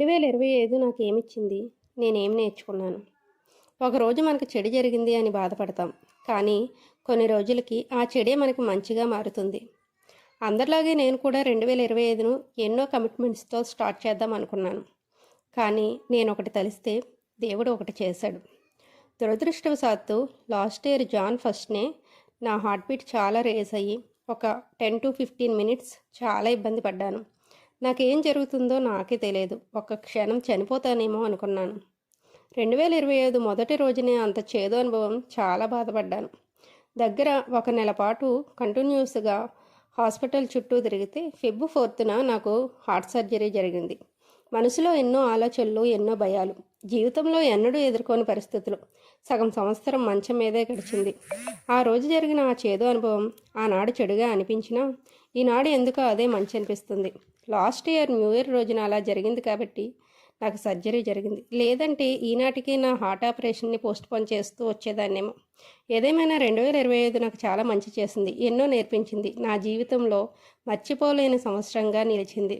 2025 నాకేమిచ్చింది? నేనేం నేర్చుకున్నాను? ఒకరోజు మనకు చెడు జరిగింది అని బాధపడతాం. కానీ కొన్ని రోజులకి ఆ చెడే మనకి మంచిగా మారుతుంది. అందరిలాగే నేను కూడా 2025ను ఎన్నో కమిట్మెంట్స్తో స్టార్ట్ చేద్దాం అనుకున్నాను. కానీ నేనొకటి తలిస్తే దేవుడు ఒకటి చేశాడు. దురదృష్టవశాత్తు లాస్ట్ ఇయర్ జాన్ 1నే నా హార్ట్ బీట్ చాలా రేజ్ అయ్యి ఒక 10-15 మినిట్స్ చాలా ఇబ్బంది పడ్డాను. నాకేం జరుగుతుందో నాకే తెలియదు. ఒక్క క్షణం చనిపోతానేమో అనుకున్నాను. 2025 మొదటి రోజునే అంత చేదు అనుభవం చాలా బాధపడ్డాను. దగ్గర ఒక నెల పాటు కంటిన్యూస్గా హాస్పిటల్ చుట్టూ తిరిగితే ఫెబ్ 4న నాకు హార్ట్ సర్జరీ జరిగింది. మనసులో ఎన్నో ఆలోచనలు, ఎన్నో భయాలు, జీవితంలో ఎన్నడూ ఎదుర్కోని పరిస్థితులు. సగం సంవత్సరం మంచం మీదే గడిచింది. ఆ రోజు జరిగిన ఆ చేదు అనుభవం ఆనాడు చెడుగా అనిపించినా ఈనాడు ఎందుకో అదే మంచి అనిపిస్తుంది. లాస్ట్ ఇయర్ న్యూ ఇయర్ రోజున అలా జరిగింది కాబట్టి నాకు సర్జరీ జరిగింది. లేదంటే ఈనాటికి నా హార్ట్ ఆపరేషన్ని పోస్ట్పోన్ చేస్తూ వచ్చేదాన్నేమో. ఏదేమైనా 2025 నాకు చాలా మంచి చేసింది, ఎన్నో నేర్పించింది, నా జీవితంలో మర్చిపోలేని సంవత్సరంగా నిలిచింది.